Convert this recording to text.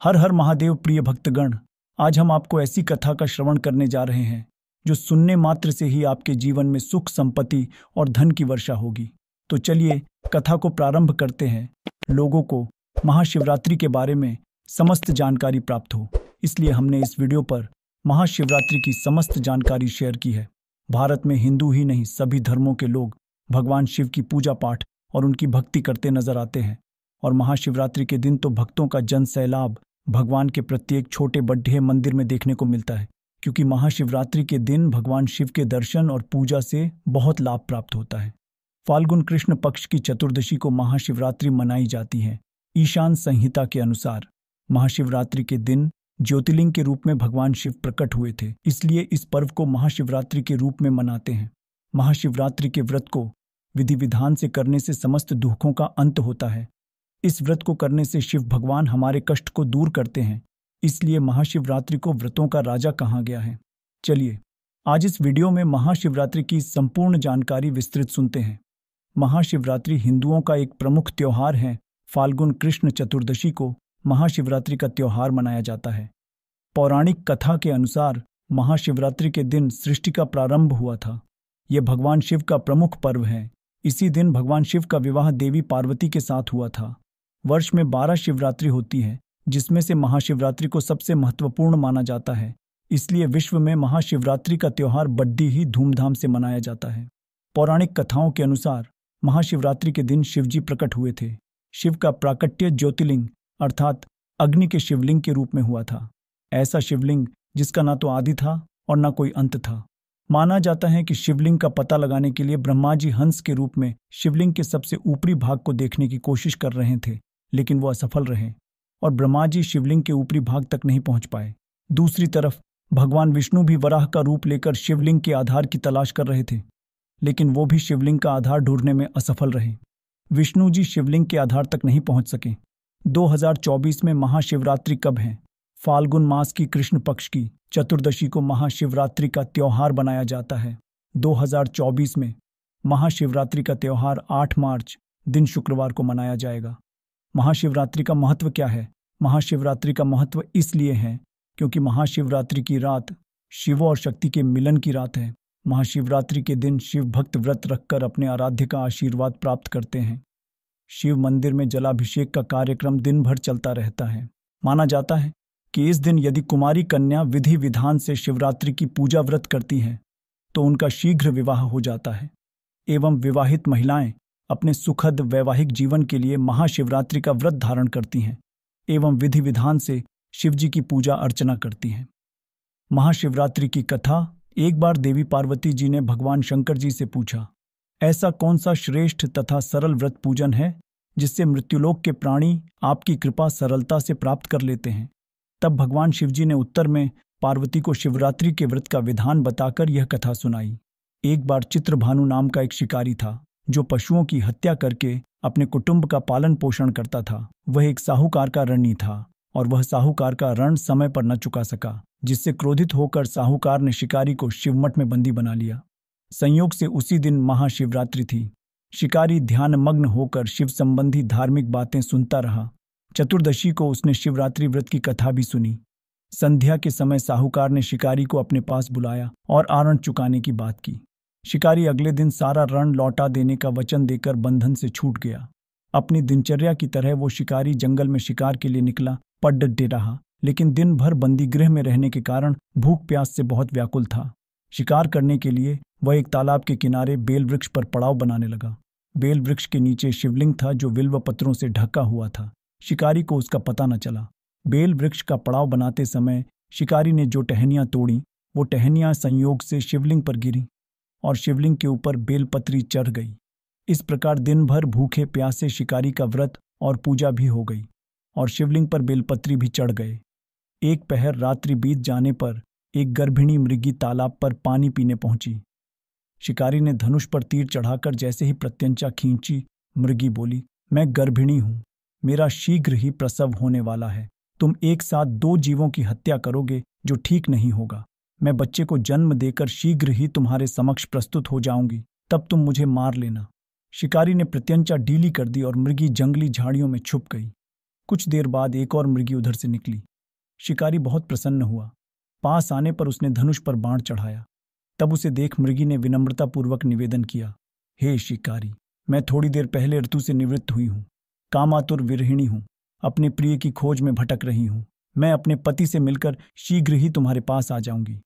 हर हर महादेव प्रिय भक्तगण, आज हम आपको ऐसी कथा का श्रवण करने जा रहे हैं जो सुनने मात्र से ही आपके जीवन में सुख, संपत्ति और धन की वर्षा होगी। तो चलिए कथा को प्रारंभ करते हैं। लोगों को महाशिवरात्रि के बारे में समस्त जानकारी प्राप्त हो, इसलिए हमने इस वीडियो पर महाशिवरात्रि की समस्त जानकारी शेयर की है। भारत में हिंदू ही नहीं, सभी धर्मों के लोग भगवान शिव की पूजा पाठ और उनकी भक्ति करते नजर आते हैं। और महाशिवरात्रि के दिन तो भक्तों का जन सैलाब भगवान के प्रत्येक छोटे बड्ढे मंदिर में देखने को मिलता है, क्योंकि महाशिवरात्रि के दिन भगवान शिव के दर्शन और पूजा से बहुत लाभ प्राप्त होता है। फाल्गुन कृष्ण पक्ष की चतुर्दशी को महाशिवरात्रि मनाई जाती है। ईशान संहिता के अनुसार महाशिवरात्रि के दिन ज्योतिर्लिंग के रूप में भगवान शिव प्रकट हुए थे, इसलिए इस पर्व को महाशिवरात्रि के रूप में मनाते हैं। महाशिवरात्रि के व्रत को विधि विधान से करने से समस्त दुखों का अंत होता है। इस व्रत को करने से शिव भगवान हमारे कष्ट को दूर करते हैं, इसलिए महाशिवरात्रि को व्रतों का राजा कहा गया है। चलिए आज इस वीडियो में महाशिवरात्रि की संपूर्ण जानकारी विस्तृत सुनते हैं। महाशिवरात्रि हिंदुओं का एक प्रमुख त्योहार है। फाल्गुन कृष्ण चतुर्दशी को महाशिवरात्रि का त्योहार मनाया जाता है। पौराणिक कथा के अनुसार महाशिवरात्रि के दिन सृष्टि का प्रारंभ हुआ था। यह भगवान शिव का प्रमुख पर्व है। इसी दिन भगवान शिव का विवाह देवी पार्वती के साथ हुआ था। वर्ष में 12 शिवरात्रि होती है, जिसमें से महाशिवरात्रि को सबसे महत्वपूर्ण माना जाता है। इसलिए विश्व में महाशिवरात्रि का त्योहार बड़ी ही धूमधाम से मनाया जाता है। पौराणिक कथाओं के अनुसार महाशिवरात्रि के दिन शिवजी प्रकट हुए थे। शिव का प्राकट्य ज्योतिर्लिंग अर्थात अग्नि के शिवलिंग के रूप में हुआ था। ऐसा शिवलिंग जिसका ना तो आदि था और ना कोई अंत था। माना जाता है कि शिवलिंग का पता लगाने के लिए ब्रह्मा जी हंस के रूप में शिवलिंग के सबसे ऊपरी भाग को देखने की कोशिश कर रहे थे, लेकिन वो असफल रहे और ब्रह्मा जी शिवलिंग के ऊपरी भाग तक नहीं पहुंच पाए। दूसरी तरफ भगवान विष्णु भी वराह का रूप लेकर शिवलिंग के आधार की तलाश कर रहे थे, लेकिन वो भी शिवलिंग का आधार ढूंढने में असफल रहे। विष्णु जी शिवलिंग के आधार तक नहीं पहुंच सके। 2024 में महाशिवरात्रि कब है? फाल्गुन मास की कृष्ण पक्ष की चतुर्दशी को महाशिवरात्रि का त्योहार बनाया जाता है। 2024 में महाशिवरात्रि का त्योहार 8 मार्च दिन शुक्रवार को मनाया जाएगा। महाशिवरात्रि का महत्व क्या है? महाशिवरात्रि का महत्व इसलिए है क्योंकि महाशिवरात्रि की रात शिव और शक्ति के मिलन की रात है। महाशिवरात्रि के दिन शिव भक्त व्रत रखकर अपने आराध्य का आशीर्वाद प्राप्त करते हैं। शिव मंदिर में जलाभिषेक का कार्यक्रम दिन भर चलता रहता है। माना जाता है कि इस दिन यदि कुमारी कन्या विधि विधान से शिवरात्रि की पूजा व्रत करती हैं तो उनका शीघ्र विवाह हो जाता है, एवं विवाहित महिलाएं अपने सुखद वैवाहिक जीवन के लिए महाशिवरात्रि का व्रत धारण करती हैं एवं विधि विधान से शिवजी की पूजा अर्चना करती हैं। महाशिवरात्रि की कथा। एक बार देवी पार्वती जी ने भगवान शंकर जी से पूछा, ऐसा कौन सा श्रेष्ठ तथा सरल व्रत पूजन है जिससे मृत्युलोक के प्राणी आपकी कृपा सरलता से प्राप्त कर लेते हैं? तब भगवान शिवजी ने उत्तर में पार्वती को शिवरात्रि के व्रत का विधान बताकर यह कथा सुनाई। एक बार चित्रभानु नाम का एक शिकारी था जो पशुओं की हत्या करके अपने कुटुंब का पालन पोषण करता था। वह एक साहूकार का ऋणी था और वह साहूकार का ऋण समय पर न चुका सका, जिससे क्रोधित होकर साहूकार ने शिकारी को शिवमठ में बंदी बना लिया। संयोग से उसी दिन महाशिवरात्रि थी। शिकारी ध्यानमग्न होकर शिव संबंधी धार्मिक बातें सुनता रहा। चतुर्दशी को उसने शिवरात्रि व्रत की कथा भी सुनी। संध्या के समय साहूकार ने शिकारी को अपने पास बुलाया और ऋण चुकाने की बात की। शिकारी अगले दिन सारा ऋण लौटा देने का वचन देकर बंधन से छूट गया। अपनी दिनचर्या की तरह वो शिकारी जंगल में शिकार के लिए निकला। पड्डे रहा, लेकिन दिन भर बंदी गृह में रहने के कारण भूख प्यास से बहुत व्याकुल था। शिकार करने के लिए वह एक तालाब के किनारे बेल वृक्ष पर पड़ाव बनाने लगा। बेल वृक्ष के नीचे शिवलिंग था जो बिल्व पत्रों से ढका हुआ था। शिकारी को उसका पता न चला। बेल वृक्ष का पड़ाव बनाते समय शिकारी ने जो टहनियां तोड़ी वो टहनियां संयोग से शिवलिंग पर गिरी और शिवलिंग के ऊपर बेलपत्री चढ़ गई। इस प्रकार दिन भर भूखे प्यासे शिकारी का व्रत और पूजा भी हो गई और शिवलिंग पर बेलपत्री भी चढ़ गए। एक पहर रात्रि बीत जाने पर एक गर्भिणी मृगी तालाब पर पानी पीने पहुंची। शिकारी ने धनुष पर तीर चढ़ाकर जैसे ही प्रत्यंचा खींची, मृगी बोली, मैं गर्भिणी हूं, मेरा शीघ्र ही प्रसव होने वाला है। तुम एक साथ 2 जीवों की हत्या करोगे जो ठीक नहीं होगा। मैं बच्चे को जन्म देकर शीघ्र ही तुम्हारे समक्ष प्रस्तुत हो जाऊंगी, तब तुम मुझे मार लेना। शिकारी ने प्रत्यंचा ढीली कर दी और मृगी जंगली झाड़ियों में छुप गई। कुछ देर बाद एक और मृगी उधर से निकली। शिकारी बहुत प्रसन्न हुआ। पास आने पर उसने धनुष पर बाण चढ़ाया। तब उसे देख मृगी ने विनम्रतापूर्वक निवेदन किया, हे शिकारी, मैं थोड़ी देर पहले ऋतु से निवृत्त हुई हूँ। कामातुर विरहिणी हूँ। अपने प्रिय की खोज में भटक रही हूँ। मैं अपने पति से मिलकर शीघ्र ही तुम्हारे पास आ जाऊंगी।